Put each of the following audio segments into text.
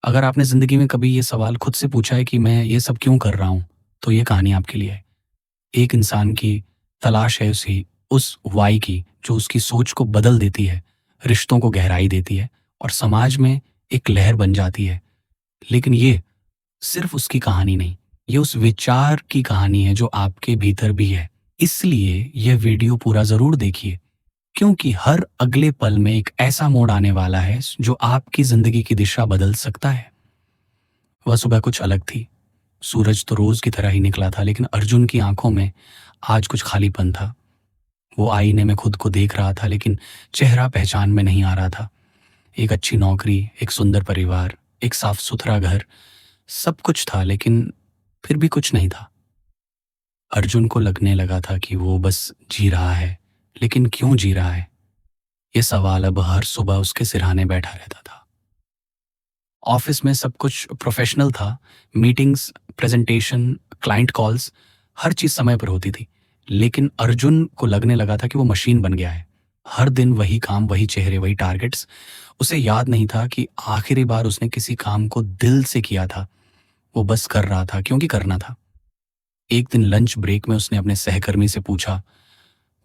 अगर आपने ज़िंदगी में कभी ये सवाल खुद से पूछा है कि मैं ये सब क्यों कर रहा हूँ, तो ये कहानी आपके लिए है। एक इंसान की तलाश है उस वाई की, जो उसकी सोच को बदल देती है, रिश्तों को गहराई देती है और समाज में एक लहर बन जाती है। लेकिन ये सिर्फ़ उसकी कहानी नहीं, ये उस विचार की कहानी है जो आपके भीतर भी है। इसलिए ये वीडियो पूरा ज़रूर देखिए, क्योंकि हर अगले पल में एक ऐसा मोड़ आने वाला है जो आपकी ज़िंदगी की दिशा बदल सकता है। वह सुबह कुछ अलग थी। सूरज तो रोज की तरह ही निकला था, लेकिन अर्जुन की आंखों में आज कुछ खालीपन था। वो आईने में खुद को देख रहा था, लेकिन चेहरा पहचान में नहीं आ रहा था। एक अच्छी नौकरी, एक सुंदर परिवार, एक साफ सुथरा घर, सब कुछ था, लेकिन फिर भी कुछ नहीं था। अर्जुन को लगने लगा था कि वो बस जी रहा है, लेकिन क्यों जी रहा है, ये सवाल अब हर सुबह उसके सिरहाने बैठा रहता था। ऑफिस में सब कुछ प्रोफेशनल था। मीटिंग्स, प्रेजेंटेशन, क्लाइंट कॉल्स, हर चीज समय पर होती थी। लेकिन अर्जुन को लगने लगा था कि वो मशीन बन गया है। हर दिन वही काम, वही चेहरे, वही टारगेट्स। उसे याद नहीं था कि आखिरी बार उसने किसी काम को दिल से किया था। वो बस कर रहा था क्योंकि करना था। एक दिन लंच ब्रेक में उसने अपने सहकर्मी से पूछा,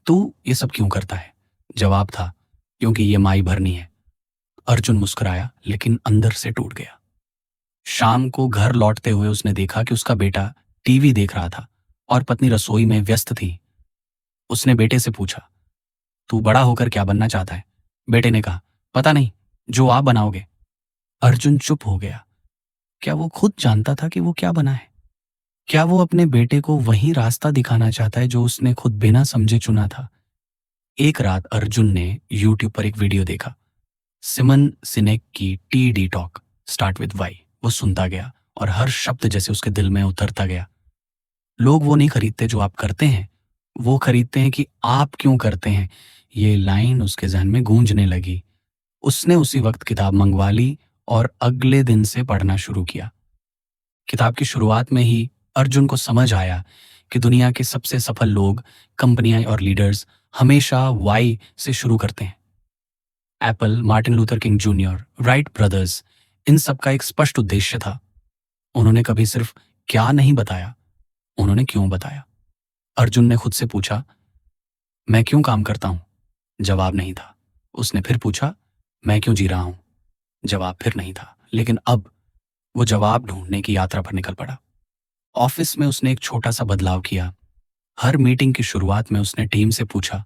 तू ये सब क्यों करता है? जवाब था, क्योंकि ये माई भरनी है। अर्जुन मुस्कुराया, लेकिन अंदर से टूट गया। शाम को घर लौटते हुए उसने देखा कि उसका बेटा टीवी देख रहा था और पत्नी रसोई में व्यस्त थी। उसने बेटे से पूछा, तू बड़ा होकर क्या बनना चाहता है? बेटे ने कहा, पता नहीं, जो आप बनाओगे। अर्जुन चुप हो गया। क्या वो खुद जानता था कि वो क्या बना है? क्या वो अपने बेटे को वही रास्ता दिखाना चाहता है जो उसने खुद बिना समझे चुना था? एक रात अर्जुन ने यूट्यूब पर एक वीडियो देखा, सिमन सिनेक की T D talk, start with why. वो सुनता गया और हर शब्द जैसे उसके दिल में उतरता गया। लोग वो नहीं खरीदते जो आप करते हैं, वो खरीदते हैं कि आप क्यों करते हैं। ये लाइन उसके जहन में गूंजने लगी। उसने उसी वक्त किताब मंगवा ली और अगले दिन से पढ़ना शुरू किया। किताब की शुरुआत में ही अर्जुन को समझ आया कि दुनिया के सबसे सफल लोग, कंपनियां और लीडर्स हमेशा वाई से शुरू करते हैं। Apple, Martin Luther King junior, Wright brothers, इन सब का एक स्पष्ट उद्देश्य था। उन्होंने कभी सिर्फ क्या नहीं बताया, उन्होंने क्यों बताया। अर्जुन ने खुद से पूछा, मैं क्यों काम करता हूं? जवाब नहीं था। उसने फिर पूछा, मैं क्यों जी रहा हूं? जवाब फिर नहीं था। लेकिन अब वो जवाब ढूंढने की यात्रा पर निकल पड़ा। ऑफिस में उसने एक छोटा सा बदलाव किया। हर मीटिंग की शुरुआत में उसने टीम से पूछा,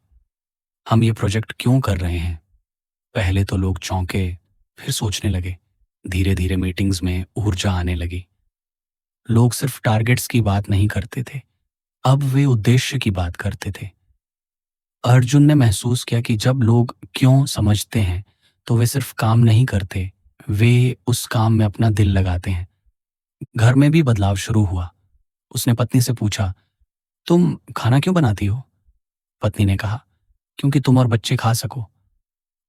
हम ये प्रोजेक्ट क्यों कर रहे हैं? पहले तो लोग चौंके, फिर सोचने लगे। धीरे धीरे मीटिंग्स में ऊर्जा आने लगी। लोग सिर्फ टारगेट्स की बात नहीं करते थे, अब वे उद्देश्य की बात करते थे। अर्जुन ने महसूस किया कि जब लोग क्यों समझते हैं, तो वे सिर्फ काम नहीं करते, वे उस काम में अपना दिल लगाते हैं। घर में भी बदलाव शुरू हुआ। उसने पत्नी से पूछा, तुम खाना क्यों बनाती हो? पत्नी ने कहा, क्योंकि तुम और बच्चे खा सको।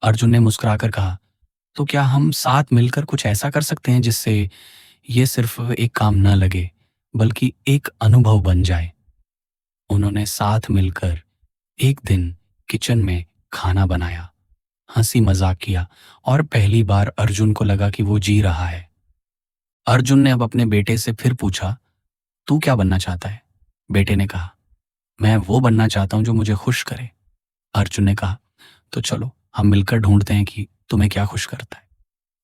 अर्जुन ने मुस्कुराकर कहा, तो क्या हम साथ मिलकर कुछ ऐसा कर सकते हैं जिससे ये सिर्फ एक काम न लगे, बल्कि एक अनुभव बन जाए? उन्होंने साथ मिलकर एक दिन किचन में खाना बनाया, हंसी मजाक किया और पहली बार अर्जुन को लगा कि वो जी रहा है। अर्जुन ने अब अपने बेटे से फिर पूछा, तू क्या बनना चाहता है? बेटे ने कहा, मैं वो बनना चाहता हूं जो मुझे खुश करे। अर्जुन ने कहा, तो चलो हम मिलकर ढूंढते हैं कि तुम्हें क्या खुश करता है।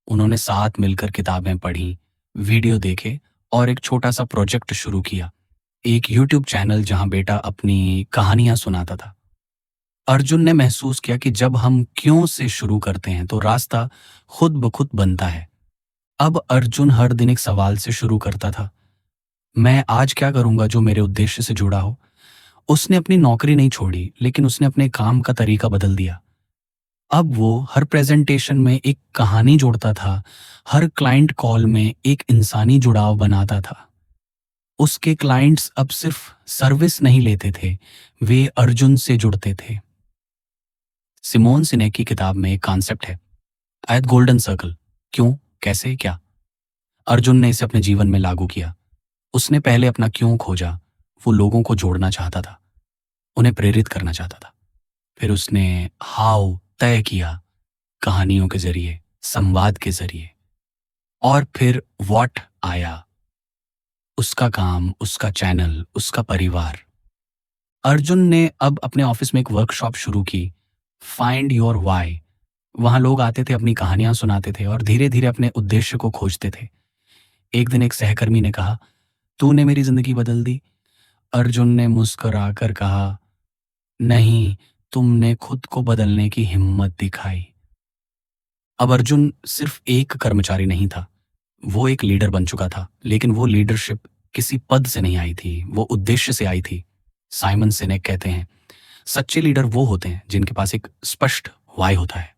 उन्होंने साथ मिलकर किताबें पढ़ी, वीडियो देखे और एक छोटा सा प्रोजेक्ट शुरू किया, एक यूट्यूब चैनल जहां बेटा अपनी कहानियां सुनाता था। अर्जुन ने महसूस किया कि जब हम क्यों से शुरू करते हैं तो रास्ता खुद ब खुद बनता है। अब अर्जुन हर दिन एक सवाल से शुरू करता था, मैं आज क्या करूंगा जो मेरे उद्देश्य से जुड़ा हो। उसने अपनी नौकरी नहीं छोड़ी, लेकिन उसने अपने काम का तरीका बदल दिया। अब वो हर प्रेजेंटेशन में एक कहानी जोड़ता था, हर क्लाइंट कॉल में एक इंसानी जुड़ाव बनाता था। उसके क्लाइंट्स अब सिर्फ सर्विस नहीं लेते थे, वे अर्जुन से जुड़ते थे। सिमोन सिनेक की किताब में एक कॉन्सेप्ट है, शायद गोल्डन सर्कल। क्यों, कैसे, क्या? अर्जुन ने इसे अपने जीवन में लागू किया। उसने पहले अपना क्यों खोजा। वो लोगों को जोड़ना चाहता था, उन्हें प्रेरित करना चाहता था। फिर उसने हाउ तय किया, कहानियों के जरिए, संवाद के जरिए। और फिर व्हाट आया, उसका काम, उसका चैनल, उसका परिवार। अर्जुन ने अब अपने ऑफिस में एक वर्कशॉप शुरू की, फाइंड योर वाई। वहां लोग आते थे, अपनी कहानियां सुनाते थे और धीरे धीरे अपने उद्देश्य को खोजते थे। एक दिन एक सहकर्मी ने कहा, तूने मेरी जिंदगी बदल दी। अर्जुन ने मुस्कुराकर कहा, नहीं, तुमने खुद को बदलने की हिम्मत दिखाई। अब अर्जुन सिर्फ एक कर्मचारी नहीं था, वो एक लीडर बन चुका था। लेकिन वो लीडरशिप किसी पद से नहीं आई थी, वो उद्देश्य से आई थी। साइमन सिनेक कहते हैं, सच्चे लीडर वो होते हैं जिनके पास एक स्पष्ट वाई होता है।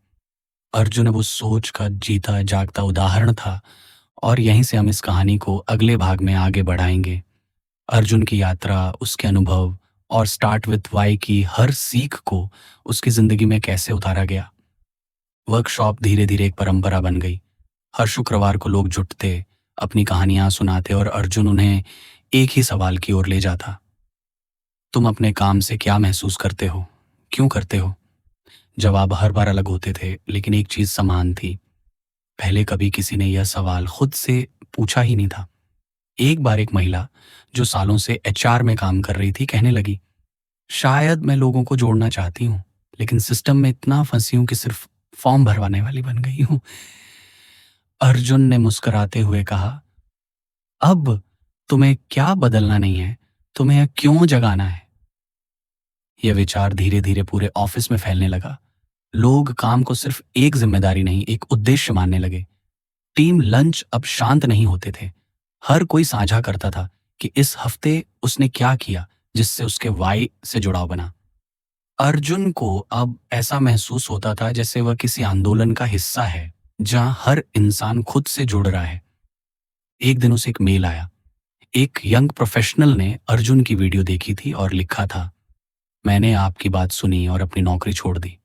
अर्जुन अब उस सोच का जीता जागता उदाहरण था, और यहीं से हम इस कहानी को अगले भाग में आगे बढ़ाएंगे। अर्जुन की यात्रा, उसके अनुभव और स्टार्ट विथ वाई की हर सीख को उसकी जिंदगी में कैसे उतारा गया। वर्कशॉप धीरे धीरे एक परंपरा बन गई। हर शुक्रवार को लोग जुटते, अपनी कहानियां सुनाते और अर्जुन उन्हें एक ही सवाल की ओर ले जाता, तुम अपने काम से क्या महसूस करते हो, क्यों करते हो? जवाब हर बार अलग होते थे, लेकिन एक चीज समान थी। पहले कभी किसी ने यह सवाल खुद से पूछा ही नहीं था। एक बार एक महिला जो सालों से एचआर में काम कर रही थी कहने लगी, शायद मैं लोगों को जोड़ना चाहती हूँ, लेकिन सिस्टम में इतना फंसी हूं कि सिर्फ फॉर्म भरवाने वाली बन गई हूँ। अर्जुन ने मुस्कुराते हुए कहा, अब तुम्हें क्या बदलना नहीं है, तुम्हें क्यों जगाना है। यह विचार धीरे धीरे पूरे ऑफिस में फैलने लगा। लोग काम को सिर्फ एक जिम्मेदारी नहीं, एक उद्देश्य मानने लगे। टीम लंच अब शांत नहीं होते थे। हर कोई साझा करता था कि इस हफ्ते उसने क्या किया जिससे उसके वाई से जुड़ाव बना। अर्जुन को अब ऐसा महसूस होता था जैसे वह किसी आंदोलन का हिस्सा है, जहां हर इंसान खुद से जुड़ रहा है। एक दिन उसे एक मेल आया। एक यंग प्रोफेशनल ने अर्जुन की वीडियो देखी थी और लिखा था, मैंने आपकी बात सुनी और अपनी नौकरी छोड़ दी।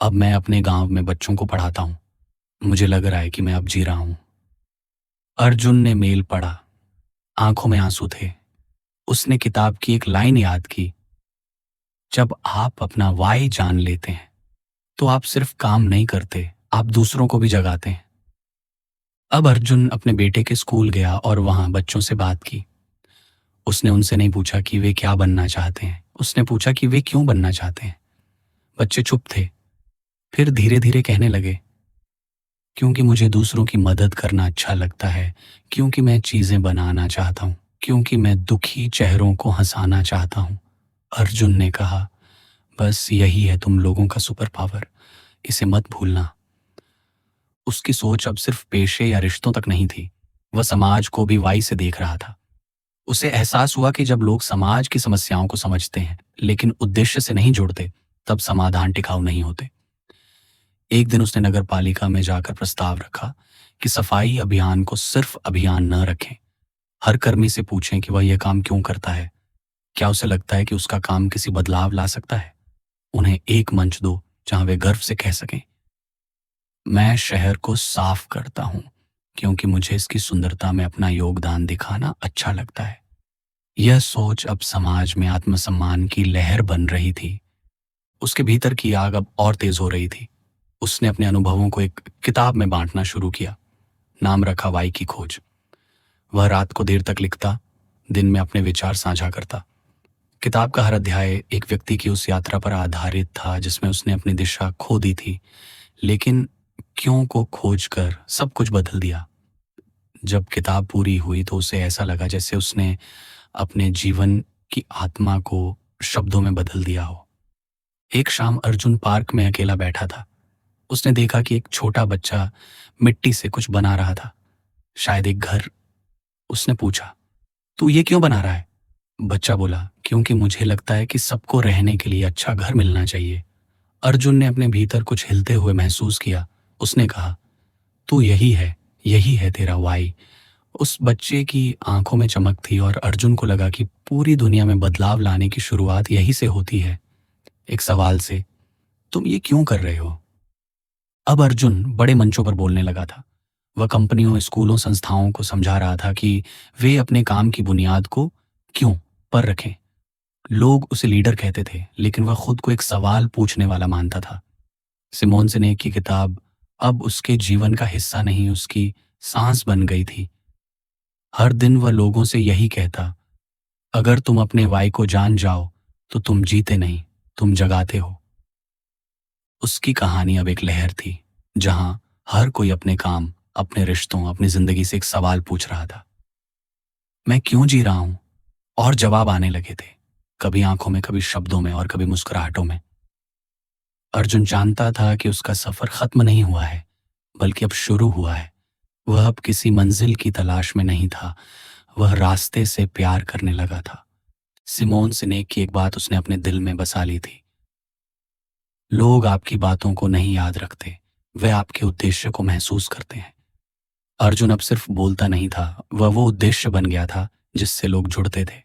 अब मैं अपने गांव में बच्चों को पढ़ाता हूं। मुझे लग रहा है कि मैं अब जी रहा हूं। अर्जुन ने मेल पढ़ा, आंखों में आंसू थे। उसने किताब की एक लाइन याद की, जब आप अपना वाई जान लेते हैं तो आप सिर्फ काम नहीं करते, आप दूसरों को भी जगाते हैं। अब अर्जुन अपने बेटे के स्कूल गया और वहां बच्चों से बात की। उसने उनसे नहीं पूछा कि वे क्या बनना चाहते हैं, उसने पूछा कि वे क्यों बनना चाहते हैं। बच्चे चुप थे, फिर धीरे धीरे कहने लगे, क्योंकि मुझे दूसरों की मदद करना अच्छा लगता है, क्योंकि मैं चीजें बनाना चाहता हूं, क्योंकि मैं दुखी चेहरों को हंसाना चाहता हूं। अर्जुन ने कहा, बस यही है तुम लोगों का सुपर पावर, इसे मत भूलना। उसकी सोच अब सिर्फ पेशे या रिश्तों तक नहीं थी, वह समाज को भी वाई से देख रहा था। उसे एहसास हुआ कि जब लोग समाज की समस्याओं को समझते हैं लेकिन उद्देश्य से नहीं जुड़ते, तब समाधान टिकाऊ नहीं होते। एक दिन उसने नगर पालिका में जाकर प्रस्ताव रखा कि सफाई अभियान को सिर्फ अभियान न रखें। हर कर्मी से पूछें कि वह यह काम क्यों करता है, क्या उसे लगता है कि उसका काम किसी बदलाव ला सकता है। उन्हें एक मंच दो जहां वे गर्व से कह सकें, मैं शहर को साफ करता हूं क्योंकि मुझे इसकी सुंदरता में अपना योगदान दिखाना अच्छा लगता है। यह सोच अब समाज में आत्मसम्मान की लहर बन रही थी। उसके भीतर की आग अब और तेज हो रही थी। उसने अपने अनुभवों को एक किताब में बांटना शुरू किया। नाम रखा वाई की खोज। वह रात को देर तक लिखता, दिन में अपने विचार साझा करता। किताब का हर अध्याय एक व्यक्ति की उस यात्रा पर आधारित था जिसमें उसने अपनी दिशा खो दी थी, लेकिन क्यों को खोज कर सब कुछ बदल दिया। जब किताब पूरी हुई तो उसे ऐसा लगा जैसे उसने अपने जीवन की आत्मा को शब्दों में बदल दिया हो। एक शाम अर्जुन पार्क में अकेला बैठा था। उसने देखा कि एक छोटा बच्चा मिट्टी से कुछ बना रहा था, शायद एक घर। उसने पूछा, तू ये क्यों बना रहा है? बच्चा बोला, क्योंकि मुझे लगता है कि सबको रहने के लिए अच्छा घर मिलना चाहिए। अर्जुन ने अपने भीतर कुछ हिलते हुए महसूस किया। उसने कहा, तू यही है तेरा वाई। उस बच्चे की आंखों में चमक थी और अर्जुन को लगा कि पूरी दुनिया में बदलाव लाने की शुरुआत यही से होती है, एक सवाल से, तुम ये क्यों कर रहे हो? अब अर्जुन बड़े मंचों पर बोलने लगा था। वह कंपनियों, स्कूलों, संस्थाओं को समझा रहा था कि वे अपने काम की बुनियाद को क्यों पर रखें। लोग उसे लीडर कहते थे, लेकिन वह खुद को एक सवाल पूछने वाला मानता था। सिमोन सिनेक की किताब अब उसके जीवन का हिस्सा नहीं, उसकी सांस बन गई थी। हर दिन वह लोगों से यही कहता, अगर तुम अपने वाई को जान जाओ तो तुम जीते नहीं, तुम जगाते हो। उसकी कहानी अब एक लहर थी, जहां हर कोई अपने काम, अपने रिश्तों, अपनी जिंदगी से एक सवाल पूछ रहा था, मैं क्यों जी रहा हूं? और जवाब आने लगे थे, कभी आंखों में, कभी शब्दों में और कभी मुस्कुराहटों में। अर्जुन जानता था कि उसका सफर खत्म नहीं हुआ है, बल्कि अब शुरू हुआ है। वह अब किसी मंजिल की तलाश में नहीं था, वह रास्ते से प्यार करने लगा था। सिमोन सिनेक की एक बात उसने अपने दिल में बसा ली थी, लोग आपकी बातों को नहीं याद रखते, वे आपके उद्देश्य को महसूस करते हैं। अर्जुन अब सिर्फ बोलता नहीं था, वह वो उद्देश्य बन गया था जिससे लोग जुड़ते थे।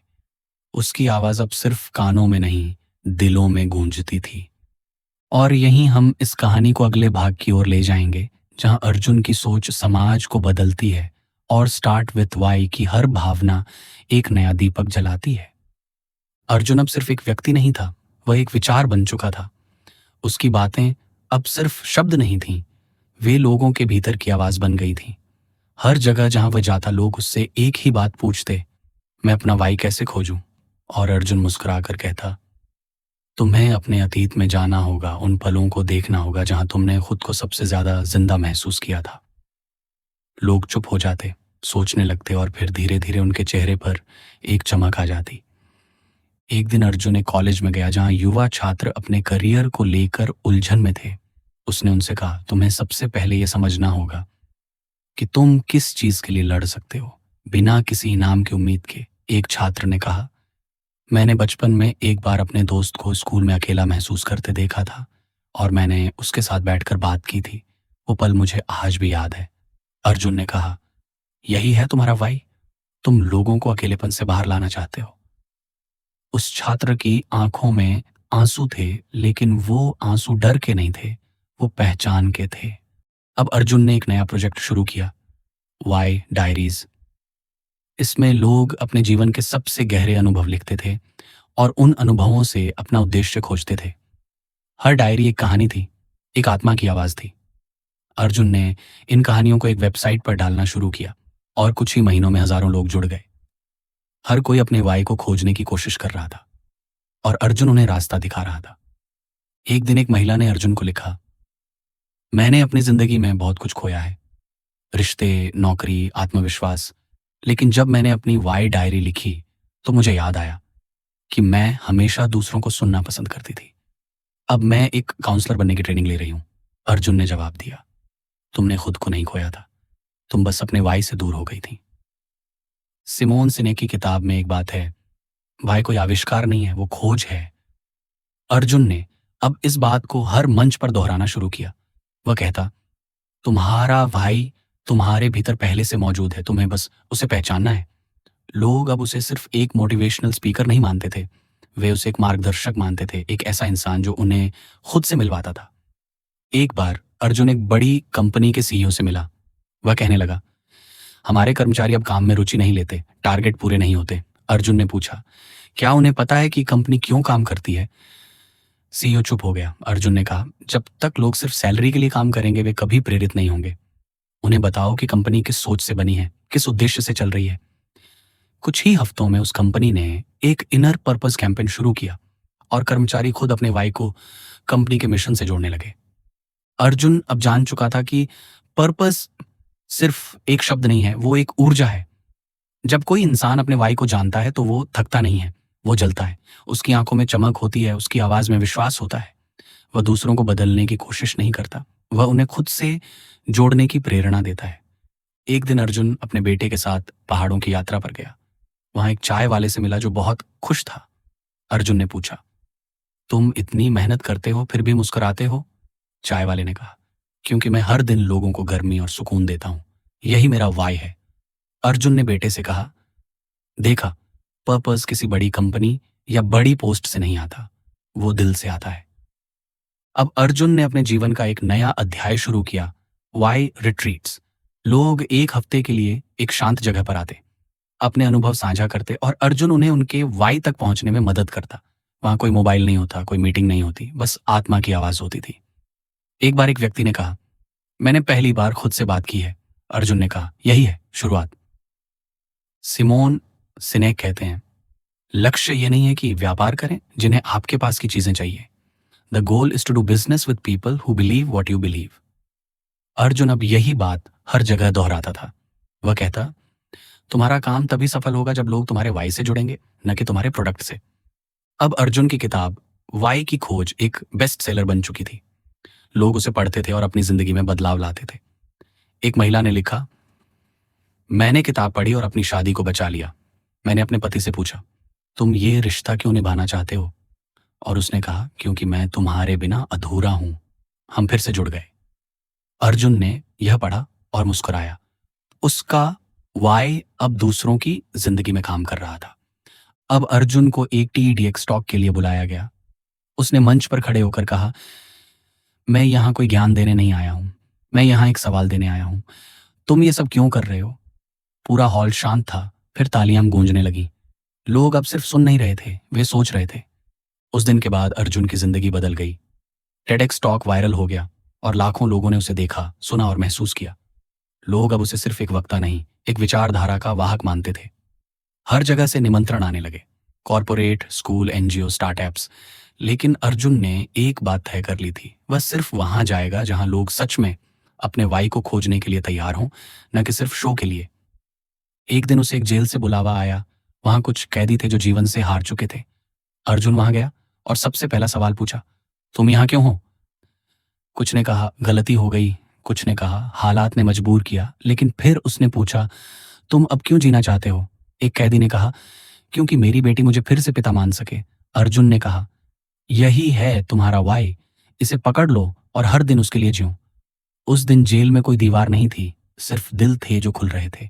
उसकी आवाज अब सिर्फ कानों में नहीं, दिलों में गूंजती थी। और यहीं हम इस कहानी को अगले भाग की ओर ले जाएंगे, जहां अर्जुन की सोच समाज को बदलती है और स्टार्ट विथ वाई की हर भावना एक नया दीपक जलाती है। अर्जुन अब सिर्फ एक व्यक्ति नहीं था, वह एक विचार बन चुका था। उसकी बातें अब सिर्फ शब्द नहीं थीं, वे लोगों के भीतर की आवाज बन गई थी। हर जगह जहां वह जाता, लोग उससे एक ही बात पूछते, मैं अपना वाई कैसे खोजूं? और अर्जुन मुस्कुराकर कहता, तुम्हें अपने अतीत में जाना होगा, उन पलों को देखना होगा जहां तुमने खुद को सबसे ज्यादा जिंदा महसूस किया था। लोग चुप हो जाते, सोचने लगते और फिर धीरे धीरे उनके चेहरे पर एक चमक आ जाती। एक दिन अर्जुन एक कॉलेज में गया जहां युवा छात्र अपने करियर को लेकर उलझन में थे। उसने उनसे कहा, तुम्हें सबसे पहले यह समझना होगा कि तुम किस चीज के लिए लड़ सकते हो, बिना किसी इनाम की उम्मीद के। एक छात्र ने कहा, मैंने बचपन में एक बार अपने दोस्त को स्कूल में अकेला महसूस करते देखा था और मैंने उसके साथ बैठकर बात की थी। वो पल मुझे आज भी याद है। अर्जुन ने कहा, यही है तुम्हारा वाई? तुम लोगों को अकेलेपन से बाहर लाना चाहते हो? उस छात्र की आंखों में आंसू थे, लेकिन वो आंसू डर के नहीं थे, वो पहचान के थे। अब अर्जुन ने एक नया प्रोजेक्ट शुरू किया, वाई डायरीज। इसमें लोग अपने जीवन के सबसे गहरे अनुभव लिखते थे और उन अनुभवों से अपना उद्देश्य खोजते थे। हर डायरी एक कहानी थी, एक आत्मा की आवाज थी। अर्जुन ने इन कहानियों को एक वेबसाइट पर डालना शुरू किया और कुछ ही महीनों में हजारों लोग जुड़ गए। हर कोई अपने वाई को खोजने की कोशिश कर रहा था और अर्जुन उन्हें रास्ता दिखा रहा था। एक दिन एक महिला ने अर्जुन को लिखा, मैंने अपनी जिंदगी में बहुत कुछ खोया है, रिश्ते, नौकरी, आत्मविश्वास, लेकिन जब मैंने अपनी वाई डायरी लिखी तो मुझे याद आया कि मैं हमेशा दूसरों को सुनना पसंद करती थी। अब मैं एक काउंसलर बनने की ट्रेनिंग ले रही हूं। अर्जुन ने जवाब दिया, तुमने खुद को नहीं खोया था, तुम बस अपने वाई से दूर हो गई थी। सिमोन सिनेक की किताब में एक बात है, वाई कोई आविष्कार नहीं है, वो खोज है। अर्जुन ने अब इस बात को हर मंच पर दोहराना शुरू किया। वह कहता, तुम्हारा भाई तुम्हारे भीतर पहले से मौजूद है, तुम्हें बस उसे पहचानना है। लोग अब उसे सिर्फ एक मोटिवेशनल स्पीकर नहीं मानते थे, वे उसे एक मार्गदर्शक मानते थे, एक ऐसा इंसान जो उन्हें खुद से मिलवाता था। एक बार अर्जुन एक बड़ी कंपनी के सीईओ से मिला। वह कहने लगा, हमारे कर्मचारी अब काम में रुचि नहीं लेते, टारगेट पूरे नहीं होते। अर्जुन ने पूछा, क्या उन्हें पता है कि कंपनी क्यों काम करती है? सीईओ चुप हो गया। अर्जुन ने कहा, जब तक लोग सिर्फ सैलरी के लिए काम करेंगे, वे कभी प्रेरित नहीं होंगे। उन्हें बताओ कि कंपनी किस सोच से बनी है, किस उद्देश्य से चल रही है। कुछ ही हफ्तों में उस कंपनी ने एक इनर पर्पस कैंपेन शुरू किया और कर्मचारी खुद अपने वाई को कंपनी के मिशन से जोड़ने लगे। अर्जुन अब जान चुका था कि पर्पस सिर्फ एक शब्द नहीं है, वो एक ऊर्जा है। जब कोई इंसान अपने वाई को जानता है तो वो थकता नहीं है, वो जलता है। उसकी आंखों में चमक होती है, उसकी आवाज में विश्वास होता है। वह दूसरों को बदलने की कोशिश नहीं करता, वह उन्हें खुद से जोड़ने की प्रेरणा देता है। एक दिन अर्जुन अपने बेटे के साथ पहाड़ों की यात्रा पर गया। वहां एक चाय वाले से मिला जो बहुत खुश था। अर्जुन ने पूछा, तुम इतनी मेहनत करते हो फिर भी मुस्कुराते हो? चाय वाले ने कहा, क्योंकि मैं हर दिन लोगों को गर्मी और सुकून देता हूं, यही मेरा वाई है। अर्जुन ने बेटे से कहा, देखा, पर्पस किसी बड़ी कंपनी या बड़ी पोस्ट से नहीं आता, वो दिल से आता है। अब अर्जुन ने अपने जीवन का एक नया अध्याय शुरू किया, वाई रिट्रीट्स। लोग एक हफ्ते के लिए एक शांत जगह पर आते, अपने अनुभव साझा करते और अर्जुन उन्हें उनके वाई तक पहुंचने में मदद करता। वहां कोई मोबाइल नहीं होता, कोई मीटिंग नहीं होती, बस आत्मा की आवाज होती थी। एक बार एक व्यक्ति ने कहा, मैंने पहली बार खुद से बात की है, अर्जुन ने कहा, यही है शुरुआत। सिमोन सिनेक कहते हैं, लक्ष्य ये नहीं है कि व्यापार करें जिन्हें आपके पास की चीजें चाहिए। The goal is to do business with people who believe what you believe. Arjun अब यही बात हर जगह दोहराता था। वह कहता, तुम्हारा काम तभी सफल होगा जब लोग तुम्हारे वाई से जुड़ेंगे, न कि तुम्हारे प्रोडक्ट से। अब अर्जुन की किताब वाई की खोज एक बेस्ट सेलर बन चुकी थी। लोग उसे पढ़ते थे और अपनी जिंदगी में बदलाव लाते थे। एक महिला ने लिखा, मैंने किताब पढ़ी और अपनी शादी को बचा लिया। मैंने अपने पति से पूछा, तुम ये रिश्ता क्यों निभाना चाहते हो? और उसने कहा, क्योंकि मैं तुम्हारे बिना अधूरा हूं। हम फिर से जुड़ गए। अर्जुन ने यह पढ़ा और मुस्कुराया। उसका वाई अब दूसरों की जिंदगी में काम कर रहा था। अब अर्जुन को एक TEDx टॉक के लिए बुलाया गया। उसने मंच पर खड़े होकर कहा, मैं यहां कोई ज्ञान देने नहीं आया हूं, मैं यहां एक सवाल देने आया हूं। तुम ये सब क्यों कर रहे हो? पूरा हॉल शांत था, फिर तालियां गूंजने लगी। लोग अब सिर्फ सुन नहीं रहे थे, वे सोच रहे थे। उस दिन के बाद अर्जुन की जिंदगी बदल गई। TEDx टॉक वायरल हो गया और लाखों लोगों ने उसे देखा, सुना और महसूस किया। लोग अब उसे सिर्फ एक वक्ता नहीं, एक विचारधारा का वाहक मानते थे। हर जगह से निमंत्रण आने लगे, कॉरपोरेट, स्कूल, NGO, स्टार्टअप्स। लेकिन अर्जुन ने एक बात तय कर ली थी, वह सिर्फ वहां जाएगा जहां लोग सच में अपने वाई को खोजने के लिए तैयार हों, न कि सिर्फ शो के लिए। एक दिन उसे एक जेल से बुलावा आया। वहां कुछ कैदी थे जो जीवन से हार चुके थे। अर्जुन वहां गया और सबसे पहला सवाल पूछा, तुम यहां क्यों हो? कुछ ने कहा, गलती हो गई। कुछ ने कहा, हालात ने मजबूर किया। लेकिन फिर उसने पूछा, तुम अब क्यों जीना चाहते हो? एक कैदी ने कहा, क्योंकि मेरी बेटी मुझे फिर से पिता मान सके। अर्जुन ने कहा, यही है तुम्हारा वाई, इसे पकड़ लो और हर दिन उसके लिए जियो। उस दिन जेल में कोई दीवार नहीं थी, सिर्फ दिल थे जो खुल रहे थे।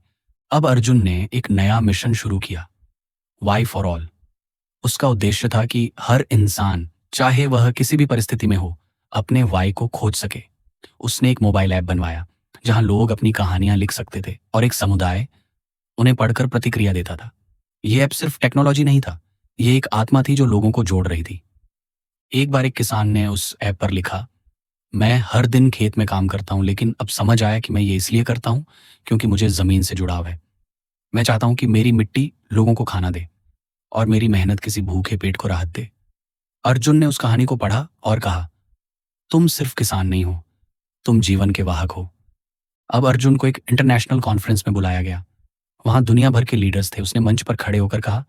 अब अर्जुन ने एक नया मिशन शुरू किया, वाई फॉर ऑल। उसका उद्देश्य था कि हर इंसान, चाहे वह किसी भी परिस्थिति में हो, अपने वाई को खोज सके। उसने एक मोबाइल ऐप बनवाया जहां लोग अपनी कहानियां लिख सकते थे और एक समुदाय उन्हें पढ़कर प्रतिक्रिया देता था। यह ऐप सिर्फ टेक्नोलॉजी नहीं था, यह एक आत्मा थी जो लोगों को जोड़ रही थी। एक बार एक किसान ने उस ऐप पर लिखा, मैं हर दिन खेत में काम करता हूं, लेकिन अब समझ आया कि मैं ये इसलिए करता हूं क्योंकि मुझे जमीन से जुड़ाव है। मैं चाहता हूं कि मेरी मिट्टी लोगों को खाना दे और मेरी मेहनत किसी भूखे पेट को राहत दे। अर्जुन ने उस कहानी को पढ़ा और कहा, तुम सिर्फ किसान नहीं हो, तुम जीवन के वाहक हो। अब अर्जुन को एक इंटरनेशनल कॉन्फ्रेंस में बुलाया गया। वहां दुनिया भर के लीडर्स थे। उसने मंच पर खड़े होकर कहा,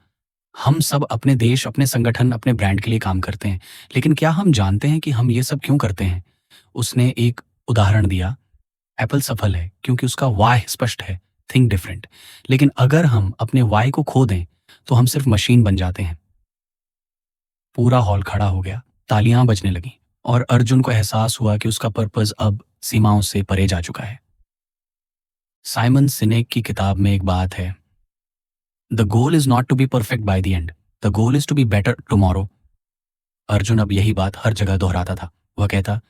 हम सब अपने देश, अपने संगठन, अपने ब्रांड के लिए काम करते हैं, लेकिन क्या हम जानते हैं कि हम ये सब क्यों करते हैं? उसने एक उदाहरण दिया, एप्पल सफल है क्योंकि उसका वाई स्पष्ट है, थिंक डिफरेंट। लेकिन अगर हम अपने वाई को खो दें तो हम सिर्फ मशीन बन जाते हैं। पूरा हॉल खड़ा हो गया, तालियां बजने लगी और अर्जुन को एहसास हुआ कि उसका पर्पस अब सीमाओं से परे जा चुका है। साइमन सिनेक की किताब में एक बात है, the goal is not to be perfect by the end, the goal is to be better tomorrow. Arjun अब यही बात हर जगह दोहराता था। वह कहता,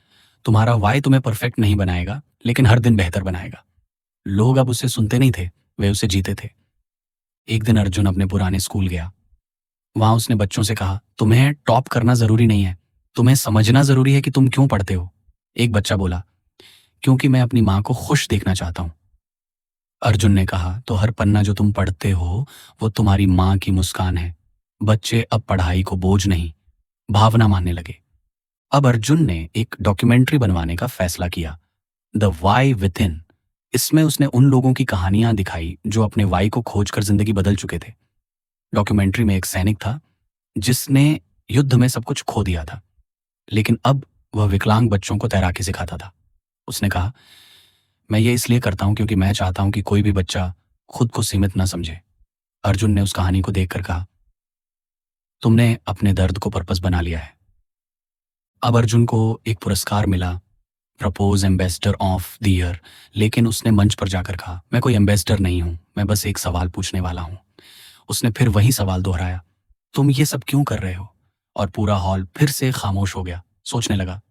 तुम्हारा वाई तुम्हें परफेक्ट नहीं बनाएगा, लेकिन हर दिन बेहतर बनाएगा। लोग अब उसे सुनते नहीं थे, वे उसे जीते थे। एक दिन अर्जुन अपने पुराने स्कूल गया। वहां उसने बच्चों से कहा, तुम्हें टॉप करना जरूरी नहीं है, तुम्हें समझना जरूरी है कि तुम क्यों पढ़ते हो। एक बच्चा बोला, क्योंकि मैं अपनी मां को खुश देखना चाहता हूं। अर्जुन ने कहा, तो हर पन्ना जो तुम पढ़ते हो वो तुम्हारी मां की मुस्कान है। बच्चे अब पढ़ाई को बोझ नहीं, भावना मानने लगे। अब अर्जुन ने एक डॉक्यूमेंट्री बनवाने का फैसला किया, द वाई विद इन। इसमें उसने उन लोगों की कहानियां दिखाई जो अपने वाई को खोजकर जिंदगी बदल चुके थे। डॉक्यूमेंट्री में एक सैनिक था जिसने युद्ध में सब कुछ खो दिया था, लेकिन अब वह विकलांग बच्चों को तैराकी सिखाता था। उसने कहा, मैं ये इसलिए करता हूं क्योंकि मैं चाहता हूं कि कोई भी बच्चा खुद को सीमित ना समझे। अर्जुन ने उस कहानी को देखकर कहा, तुमने अपने दर्द को पर्पस बना लिया है। अब अर्जुन को एक पुरस्कार मिला, propose ambassador of the year. लेकिन उसने मंच पर जाकर कहा, मैं कोई एम्बेसडर नहीं हूं, मैं बस एक सवाल पूछने वाला हूं। उसने फिर वही सवाल दोहराया, तुम ये सब क्यों कर रहे हो? और पूरा हॉल फिर से खामोश हो गया, सोचने लगा।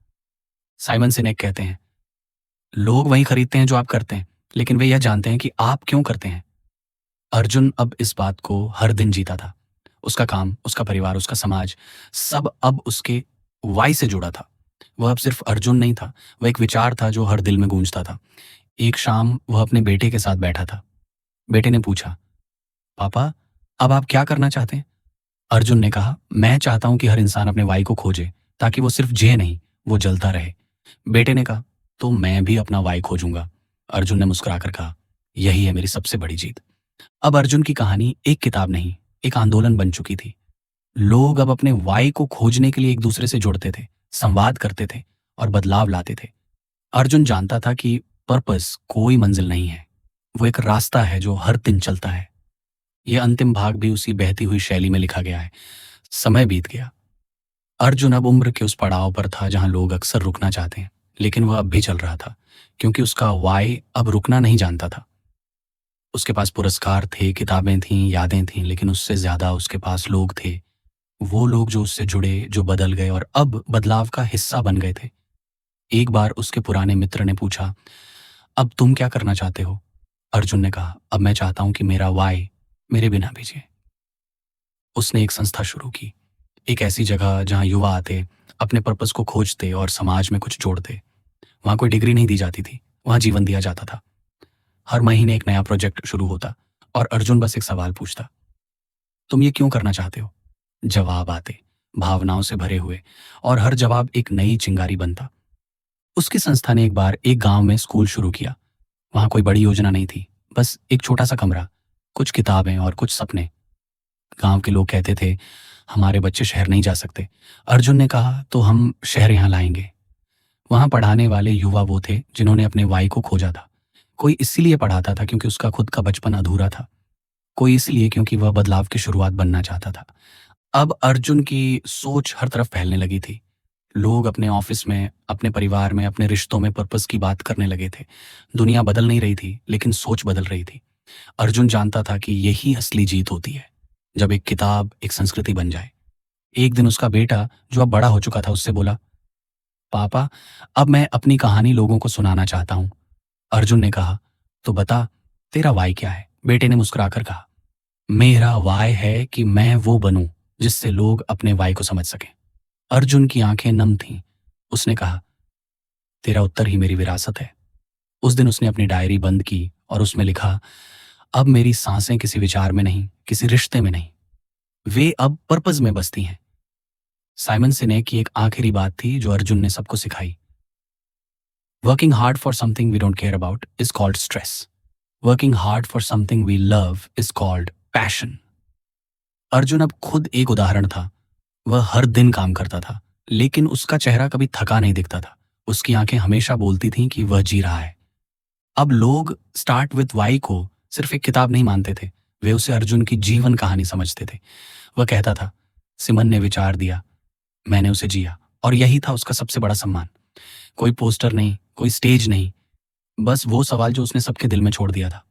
साइमन सिनेक कहते हैं, लोग वही खरीदते हैं जो आप करते हैं, लेकिन वे यह जानते हैं कि आप क्यों करते हैं। अर्जुन अब इस बात को हर दिन जीता था। उसका काम, उसका परिवार, उसका समाज, सब अब उसके वाई से जुड़ा था। वह अब सिर्फ अर्जुन नहीं था, वह एक विचार था जो हर दिल में गूंजता था। एक शाम वह अपने बेटे के साथ बैठा था। बेटे ने पूछा, पापा, अब आप क्या करना चाहते हैं? अर्जुन ने कहा, मैं चाहता हूं कि हर इंसान अपने वाई को खोजे, ताकि वो सिर्फ जिए नहीं, वो जलता रहे। बेटे ने कहा, तो मैं भी अपना वाई खोजूंगा। अर्जुन ने मुस्कुराकर कहा, यही है मेरी सबसे बड़ी जीत। अब अर्जुन की कहानी एक किताब नहीं, एक आंदोलन बन चुकी थी। लोग अब अपने वाई को खोजने के लिए एक दूसरे से जुड़ते थे, संवाद करते थे और बदलाव लाते थे। अर्जुन जानता था कि पर्पस कोई मंजिल नहीं है, वो एक रास्ता है जो हर दिन चलता है। यह अंतिम भाग भी उसी बहती हुई शैली में लिखा गया है। समय बीत गया। अर्जुन अब उम्र के उस पड़ाव पर था जहां लोग अक्सर रुकना चाहते हैं, लेकिन वह अब भी चल रहा था, क्योंकि उसका वाई अब रुकना नहीं जानता था। उसके पास पुरस्कार थे, किताबें थीं, यादें थीं, लेकिन उससे ज्यादा उसके पास लोग थे। वो लोग जो उससे जुड़े, जो बदल गए और अब बदलाव का हिस्सा बन गए थे। एक बार उसके पुराने मित्र ने पूछा, अब तुम क्या करना चाहते हो? अर्जुन ने कहा, अब मैं चाहता हूं कि मेरा वाई मेरे बिना भी जिए। उसने एक संस्था शुरू की, एक ऐसी जगह जहां युवा आते, अपने पर्पस को खोजते और समाज में कुछ जोड़ते। वहां कोई डिग्री नहीं दी जाती थी, वहां जीवन दिया जाता था। हर महीने एक नया प्रोजेक्ट शुरू होता और अर्जुन बस एक सवाल पूछता, तुम ये क्यों करना चाहते हो? जवाब आते, भावनाओं से भरे हुए, और हर जवाब एक नई चिंगारी बनता। उसकी संस्था ने एक बार एक गांव में स्कूल शुरू किया। वहां कोई बड़ी योजना नहीं थी, बस एक छोटा सा कमरा, कुछ किताबें और कुछ सपने। गांव के लोग कहते थे, हमारे बच्चे शहर नहीं जा सकते। अर्जुन ने कहा, तो हम शहर यहाँ लाएंगे। वहां पढ़ाने वाले युवा वो थे जिन्होंने अपने वाई को खोजा था। कोई इसीलिए पढ़ाता था क्योंकि उसका खुद का बचपन अधूरा था, कोई इसलिए क्योंकि वह बदलाव की शुरुआत बनना चाहता था। अब अर्जुन की सोच हर तरफ फैलने लगी थी। लोग अपने ऑफिस में, अपने परिवार में, अपने रिश्तों में पर्पस की बात करने लगे थे। दुनिया बदल नहीं रही थी, लेकिन सोच बदल रही थी। अर्जुन जानता था कि यही असली जीत होती है, जब एक किताब एक संस्कृति बन जाए। एक दिन उसका बेटा, जो अब बड़ा हो चुका था, उससे बोला, पापा, अब मैं अपनी कहानी लोगों को सुनाना चाहता हूं। अर्जुन ने कहा, तो बता, तेरा वाई क्या है? बेटे ने मुस्कुराकर कहा, मेरा वाई है कि मैं वो बनूं जिससे लोग अपने वाई को समझ सकें। अर्जुन की आंखें नम थीं। उसने कहा, तेरा उत्तर ही मेरी विरासत है। उस दिन उसने अपनी डायरी बंद की और उसमें लिखा, अब मेरी सांसें किसी विचार में नहीं, किसी रिश्ते में नहीं, वे अब पर्पस में बसती हैं। साइमन सिनेक की एक आखिरी बात थी जो अर्जुन ने सबको सिखाई, working hard for something we don't care about is called stress, working hard for something we love is called passion. Arjun अब खुद एक उदाहरण था। वह हर दिन काम करता था, लेकिन उसका चेहरा कभी थका नहीं दिखता था। उसकी आंखें हमेशा बोलती थीं कि वह जी रहा है। अब लोग स्टार्ट विथ वाई को सिर्फ एक किताब नहीं मानते थे, वे उसे अर्जुन की जीवन कहानी समझते थे। वह कहता था, सिमन ने विचार दिया, मैंने उसे जिया, और यही था उसका सबसे बड़ा सम्मान। कोई पोस्टर नहीं, कोई स्टेज नहीं, बस वो सवाल जो उसने सबके दिल में छोड़ दिया था।